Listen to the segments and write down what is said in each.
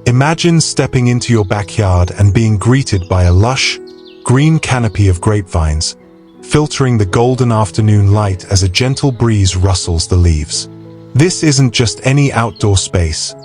Imagine stepping into your backyard and being greeted by a lush, green canopy of grapevines, filtering the golden afternoon light as a gentle breeze rustles the leaves. This isn't just any outdoor space.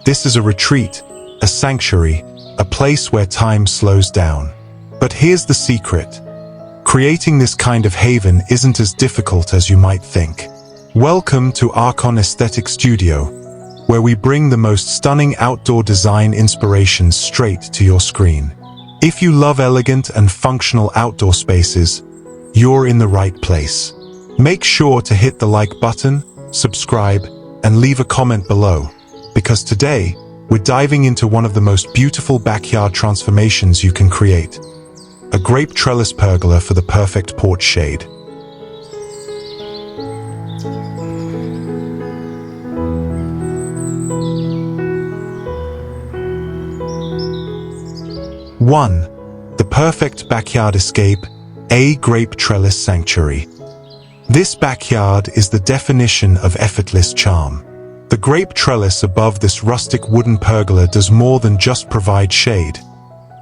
This is a retreat, a sanctuary, a place where time slows down. But here's the secret. Creating this kind of haven isn't as difficult as you might think. Welcome to Archon Aesthetic Studio, where we bring the most stunning outdoor design inspirations straight to your screen. If you love elegant and functional outdoor spaces, you're in the right place. Make sure to hit the like button, subscribe, and leave a comment below, because today, we're diving into one of the most beautiful backyard transformations you can create. A grape trellis pergola for the perfect porch shade. One, the perfect backyard escape, a grape trellis sanctuary. This backyard is the definition of effortless charm. The grape trellis above this rustic wooden pergola does more than just provide shade.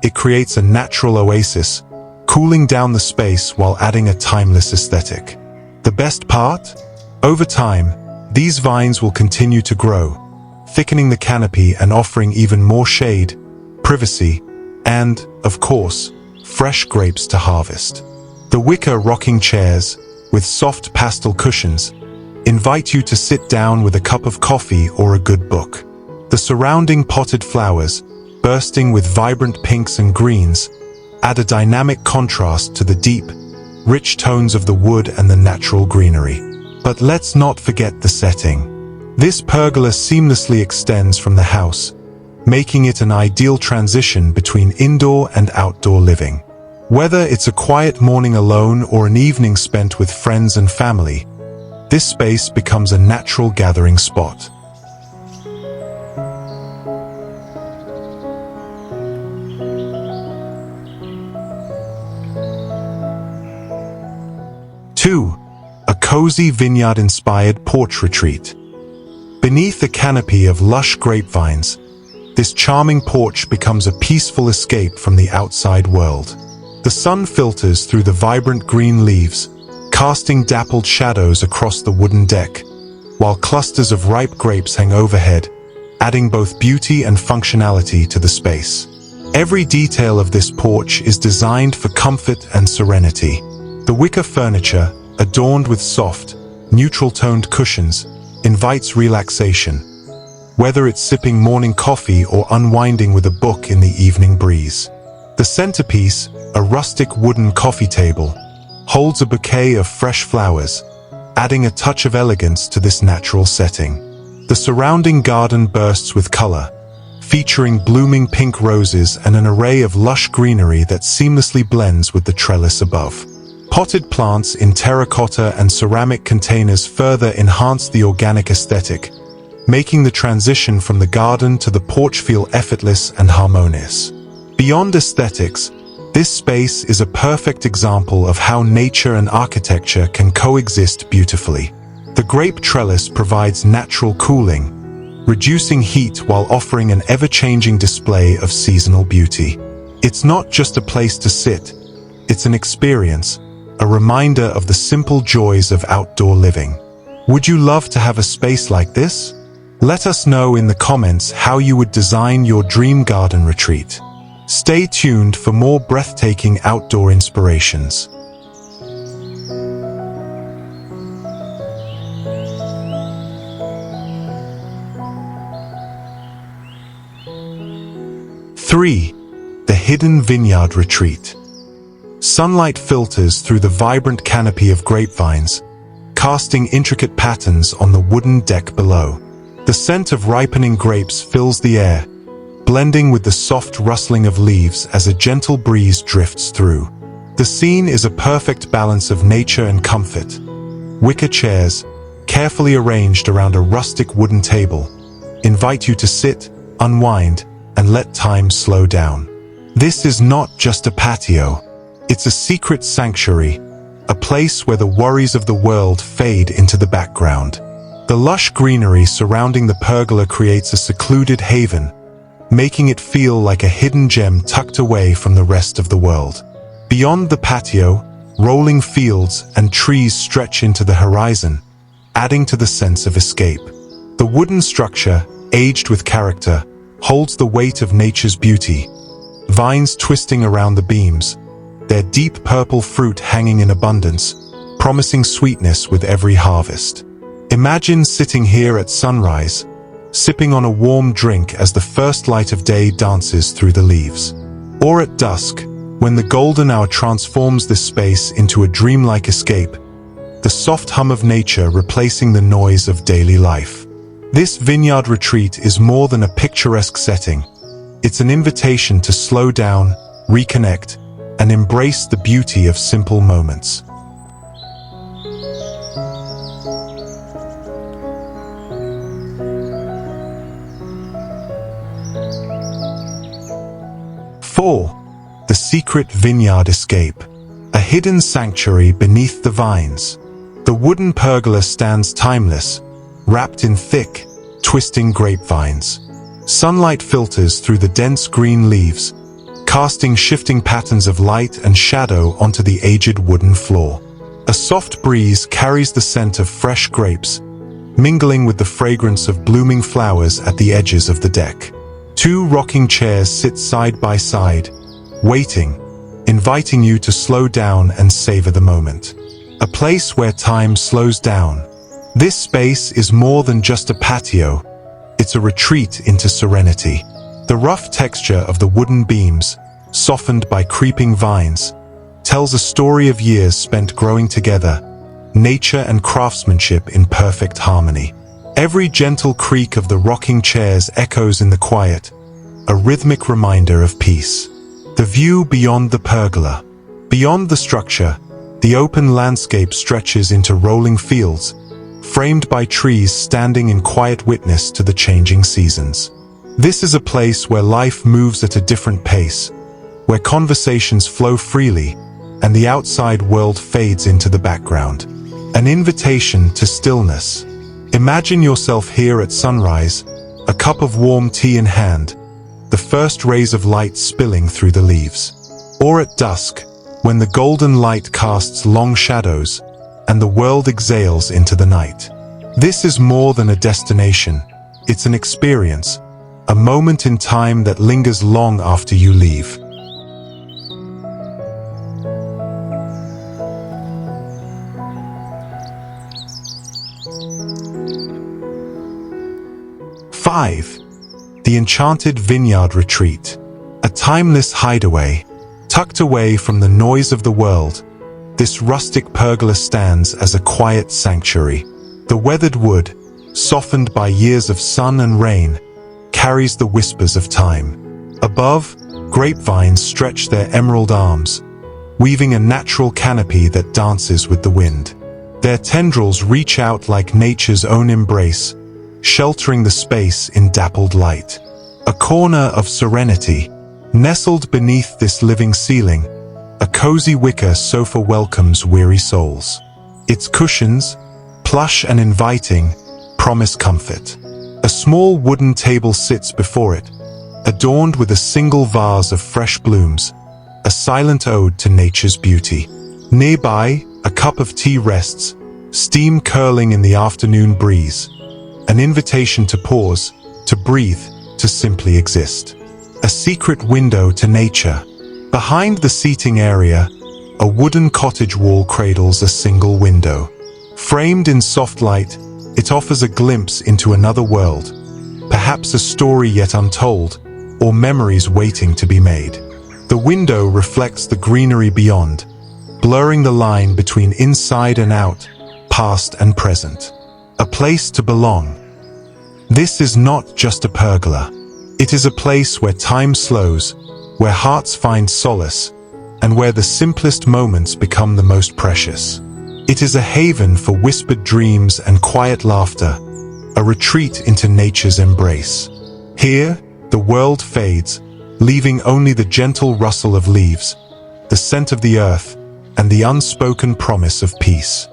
It creates a natural oasis, cooling down the space while adding a timeless aesthetic. The best part? Over time, these vines will continue to grow, thickening the canopy and offering even more shade, privacy, and, of course, fresh grapes to harvest. The wicker rocking chairs, with soft pastel cushions, invite you to sit down with a cup of coffee or a good book. The surrounding potted flowers, bursting with vibrant pinks and greens, add a dynamic contrast to the deep, rich tones of the wood and the natural greenery. But let's not forget the setting. This pergola seamlessly extends from the house, making it an ideal transition between indoor and outdoor living. Whether it's a quiet morning alone or an evening spent with friends and family, this space becomes a natural gathering spot. Two, a cozy vineyard-inspired porch retreat. Beneath a canopy of lush grapevines, this charming porch becomes a peaceful escape from the outside world. The sun filters through the vibrant green leaves, casting dappled shadows across the wooden deck, while clusters of ripe grapes hang overhead, adding both beauty and functionality to the space. Every detail of this porch is designed for comfort and serenity. The wicker furniture, adorned with soft, neutral-toned cushions, invites relaxation, whether it's sipping morning coffee or unwinding with a book in the evening breeze. The centerpiece, a rustic wooden coffee table, holds a bouquet of fresh flowers, adding a touch of elegance to this natural setting. The surrounding garden bursts with color, featuring blooming pink roses and an array of lush greenery that seamlessly blends with the trellis above. Potted plants in terracotta and ceramic containers further enhance the organic aesthetic, making the transition from the garden to the porch feel effortless and harmonious. Beyond aesthetics, this space is a perfect example of how nature and architecture can coexist beautifully. The grape trellis provides natural cooling, reducing heat while offering an ever-changing display of seasonal beauty. It's not just a place to sit, it's an experience, a reminder of the simple joys of outdoor living. Would you love to have a space like this? Let us know in the comments how you would design your dream garden retreat. Stay tuned for more breathtaking outdoor inspirations. Three, the hidden vineyard retreat. Sunlight filters through the vibrant canopy of grapevines, casting intricate patterns on the wooden deck below. The scent of ripening grapes fills the air, blending with the soft rustling of leaves as a gentle breeze drifts through. The scene is a perfect balance of nature and comfort. Wicker chairs, carefully arranged around a rustic wooden table, invite you to sit, unwind, and let time slow down. This is not just a patio. It's a secret sanctuary, a place where the worries of the world fade into the background. The lush greenery surrounding the pergola creates a secluded haven, making it feel like a hidden gem tucked away from the rest of the world. Beyond the patio, rolling fields and trees stretch into the horizon, adding to the sense of escape. The wooden structure, aged with character, holds the weight of nature's beauty. Vines twisting around the beams, their deep purple fruit hanging in abundance, promising sweetness with every harvest. Imagine sitting here at sunrise, sipping on a warm drink as the first light of day dances through the leaves. Or at dusk, when the golden hour transforms this space into a dreamlike escape, the soft hum of nature replacing the noise of daily life. This vineyard retreat is more than a picturesque setting. It's an invitation to slow down, reconnect, and embrace the beauty of simple moments. The secret vineyard escape, a hidden sanctuary beneath the vines. The wooden pergola stands timeless, wrapped in thick, twisting grapevines. Sunlight filters through the dense green leaves, casting shifting patterns of light and shadow onto the aged wooden floor. A soft breeze carries the scent of fresh grapes, mingling with the fragrance of blooming flowers at the edges of the deck. Two rocking chairs sit side by side, waiting, inviting you to slow down and savor the moment. A place where time slows down. This space is more than just a patio. It's a retreat into serenity. The rough texture of the wooden beams, softened by creeping vines, tells a story of years spent growing together, nature and craftsmanship in perfect harmony. Every gentle creak of the rocking chairs echoes in the quiet, a rhythmic reminder of peace. The view beyond the pergola. Beyond the structure, the open landscape stretches into rolling fields, framed by trees standing in quiet witness to the changing seasons. This is a place where life moves at a different pace, where conversations flow freely, and the outside world fades into the background. An invitation to stillness. Imagine yourself here at sunrise, a cup of warm tea in hand, the first rays of light spilling through the leaves. Or at dusk, when the golden light casts long shadows, and the world exhales into the night. This is more than a destination. It's an experience, a moment in time that lingers long after you leave. The Enchanted Vineyard Retreat, a timeless hideaway, tucked away from the noise of the world. This rustic pergola stands as a quiet sanctuary. The weathered wood, softened by years of sun and rain, carries the whispers of time. Above, grapevines stretch their emerald arms, weaving a natural canopy that dances with the wind. Their tendrils reach out like nature's own embrace, sheltering the space in dappled light. A corner of serenity. Nestled beneath this living ceiling, a cozy wicker sofa welcomes weary souls. Its cushions, plush and inviting, promise comfort. A small wooden table sits before it, adorned with a single vase of fresh blooms, a silent ode to nature's beauty. Nearby, a cup of tea rests, steam curling in the afternoon breeze. An invitation to pause, to breathe, to simply exist. A secret window to nature. Behind the seating area, a wooden cottage wall cradles a single window. Framed in soft light, it offers a glimpse into another world, perhaps a story yet untold, or memories waiting to be made. The window reflects the greenery beyond, blurring the line between inside and out, past and present. A place to belong. This is not just a pergola. It is a place where time slows, where hearts find solace, and where the simplest moments become the most precious. It is a haven for whispered dreams and quiet laughter, a retreat into nature's embrace. Here, the world fades, leaving only the gentle rustle of leaves, the scent of the earth, and the unspoken promise of peace.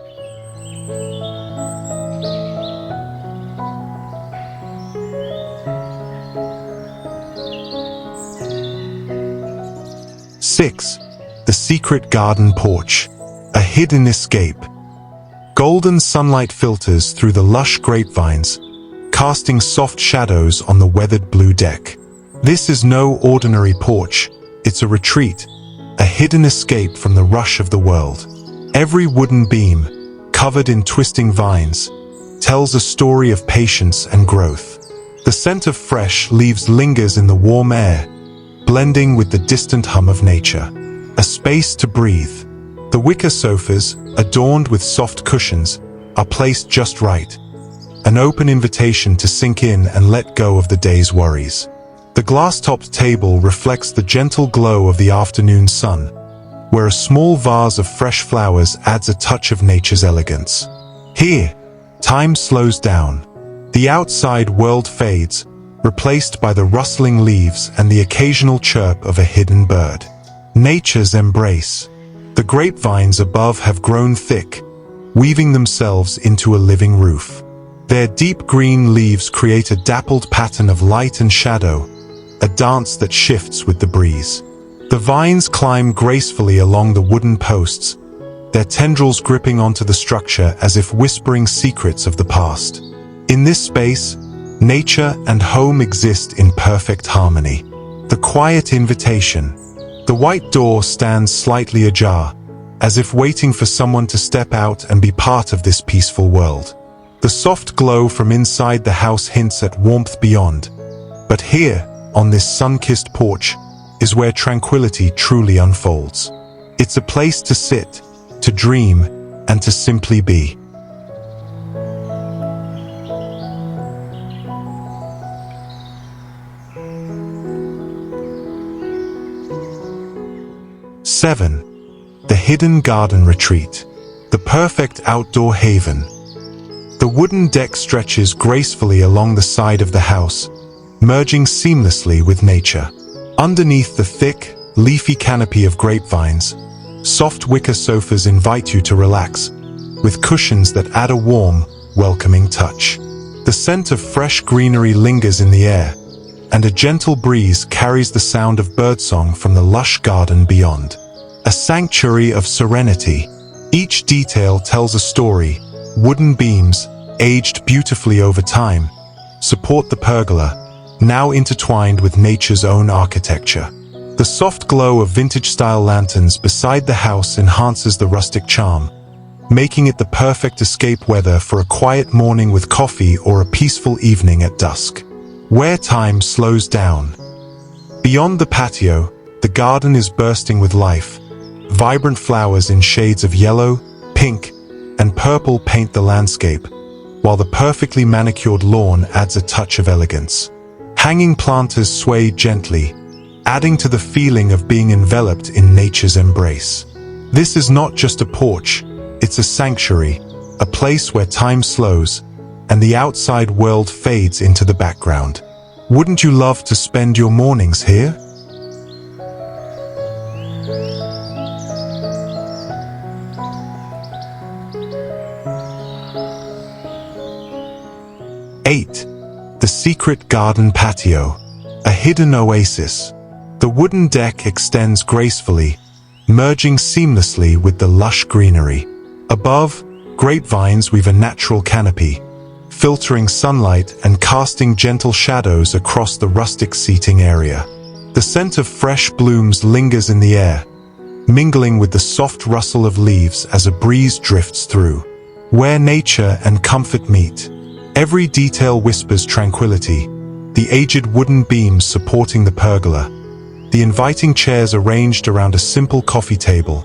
Six, the secret garden porch, a hidden escape. Golden sunlight filters through the lush grapevines, casting soft shadows on the weathered blue deck. This is no ordinary porch, it's a retreat, a hidden escape from the rush of the world. Every wooden beam, covered in twisting vines, tells a story of patience and growth. The scent of fresh leaves lingers in the warm air, blending with the distant hum of nature. A space to breathe. The wicker sofas, adorned with soft cushions, are placed just right. An open invitation to sink in and let go of the day's worries. The glass-topped table reflects the gentle glow of the afternoon sun, where a small vase of fresh flowers adds a touch of nature's elegance. Here, time slows down. The outside world fades, replaced by the rustling leaves and the occasional chirp of a hidden bird. Nature's embrace. The grapevines above have grown thick, weaving themselves into a living roof. Their deep green leaves create a dappled pattern of light and shadow, a dance that shifts with the breeze. The vines climb gracefully along the wooden posts, their tendrils gripping onto the structure as if whispering secrets of the past. In this space, nature and home exist in perfect harmony. The quiet invitation. The white door stands slightly ajar, as if waiting for someone to step out and be part of this peaceful world. The soft glow from inside the house hints at warmth beyond. But here, on this sun-kissed porch, is where tranquility truly unfolds. It's a place to sit, to dream, and to simply be. Seven, the hidden garden retreat, the perfect outdoor haven. The wooden deck stretches gracefully along the side of the house, merging seamlessly with nature. Underneath the thick, leafy canopy of grapevines, soft wicker sofas invite you to relax, with cushions that add a warm, welcoming touch. The scent of fresh greenery lingers in the air, and a gentle breeze carries the sound of birdsong from the lush garden beyond. A sanctuary of serenity. Each detail tells a story. Wooden beams, aged beautifully over time, support the pergola, now intertwined with nature's own architecture. The soft glow of vintage-style lanterns beside the house enhances the rustic charm, making it the perfect escape weather for a quiet morning with coffee or a peaceful evening at dusk, where time slows down. Beyond the patio, the garden is bursting with life. Vibrant flowers in shades of yellow, pink, and purple paint the landscape, while the perfectly manicured lawn adds a touch of elegance. Hanging planters sway gently, adding to the feeling of being enveloped in nature's embrace. This is not just a porch, it's a sanctuary, a place where time slows, and the outside world fades into the background. Wouldn't you love to spend your mornings here? Eight, the secret garden patio, a hidden oasis. The wooden deck extends gracefully, merging seamlessly with the lush greenery. Above, grapevines weave a natural canopy, filtering sunlight and casting gentle shadows across the rustic seating area. The scent of fresh blooms lingers in the air, mingling with the soft rustle of leaves as a breeze drifts through. Where nature and comfort meet, every detail whispers tranquility. The aged wooden beams supporting the pergola, the inviting chairs arranged around a simple coffee table,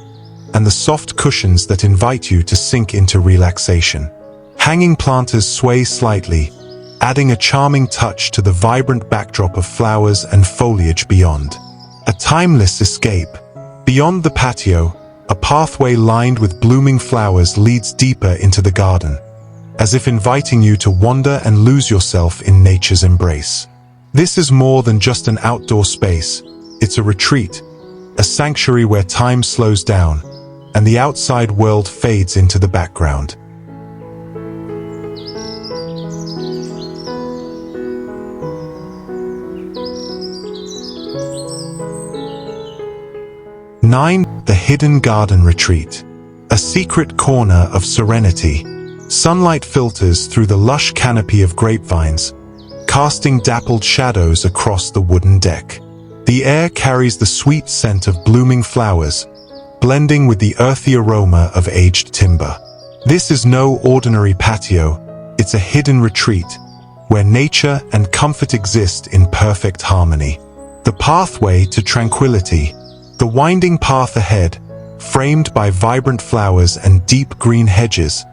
and the soft cushions that invite you to sink into relaxation. Hanging planters sway slightly, adding a charming touch to the vibrant backdrop of flowers and foliage beyond. A timeless escape. Beyond the patio, a pathway lined with blooming flowers leads deeper into the garden, as if inviting you to wander and lose yourself in nature's embrace. This is more than just an outdoor space. It's a retreat, a sanctuary where time slows down and the outside world fades into the background. Nine, the hidden garden retreat. A secret corner of serenity. Sunlight filters through the lush canopy of grapevines, casting dappled shadows across the wooden deck. The air carries the sweet scent of blooming flowers, blending with the earthy aroma of aged timber. This is no ordinary patio, it's a hidden retreat, where nature and comfort exist in perfect harmony. The pathway to tranquility. The winding path ahead, framed by vibrant flowers and deep green hedges,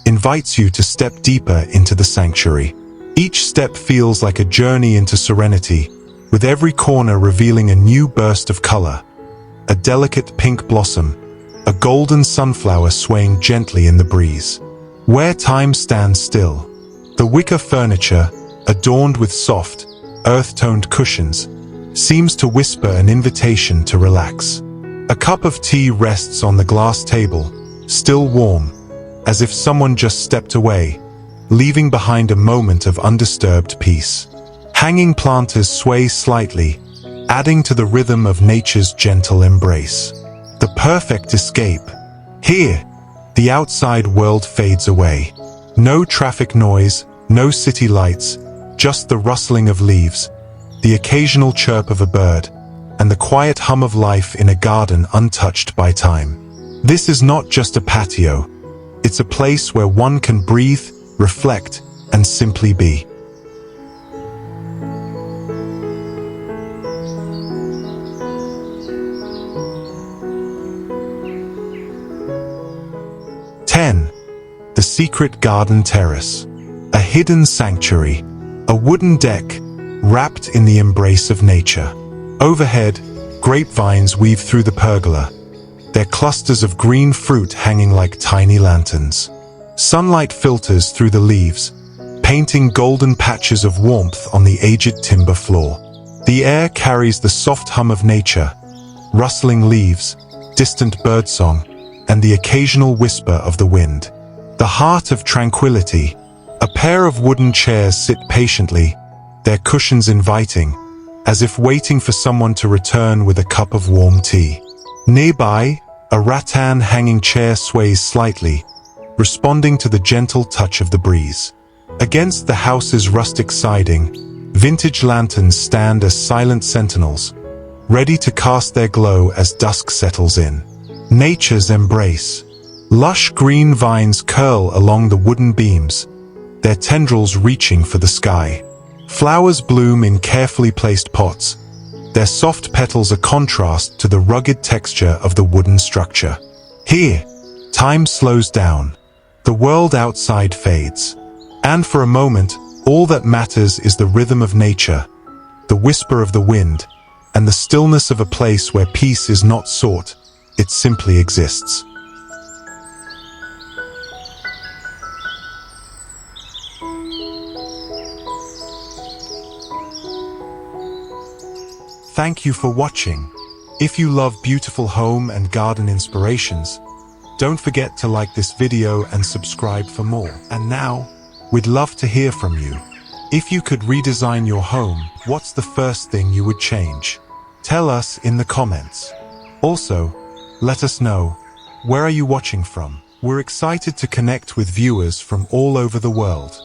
invites you to step deeper into the sanctuary. Each step feels like a journey into serenity, with every corner revealing a new burst of color. A delicate pink blossom, a golden sunflower swaying gently in the breeze. Where time stands still. The wicker furniture, adorned with soft, earth-toned cushions, seems to whisper an invitation to relax. A cup of tea rests on the glass table, still warm, as if someone just stepped away, leaving behind a moment of undisturbed peace. Hanging planters sway slightly, adding to the rhythm of nature's gentle embrace. The perfect escape. Here, the outside world fades away. No traffic noise, no city lights, just the rustling of leaves, the occasional chirp of a bird, and the quiet hum of life in a garden untouched by time. This is not just a patio. It's a place where one can breathe, reflect, and simply be. The secret garden terrace. A hidden sanctuary. A wooden deck, wrapped in the embrace of nature. Overhead, grapevines weave through the pergola, their clusters of green fruit hanging like tiny lanterns. Sunlight filters through the leaves, painting golden patches of warmth on the aged timber floor. The air carries the soft hum of nature, rustling leaves, distant birdsong, and the occasional whisper of the wind. The heart of tranquility. A pair of wooden chairs sit patiently, their cushions inviting, as if waiting for someone to return with a cup of warm tea. Nearby, a rattan hanging chair sways slightly, responding to the gentle touch of the breeze. Against the house's rustic siding, vintage lanterns stand as silent sentinels, ready to cast their glow as dusk settles in. Nature's embrace. Lush green vines curl along the wooden beams, their tendrils reaching for the sky. Flowers bloom in carefully placed pots, their soft petals a contrast to the rugged texture of the wooden structure. Here, time slows down. The world outside fades. And for a moment, all that matters is the rhythm of nature, the whisper of the wind, and the stillness of a place where peace is not sought, it simply exists. Thank you for watching. If you love beautiful home and garden inspirations, don't forget to like this video and subscribe for more. And now, we'd love to hear from you. If you could redesign your home, what's the first thing you would change? Tell us in the comments. Also, let us know, where are you watching from? We're excited to connect with viewers from all over the world.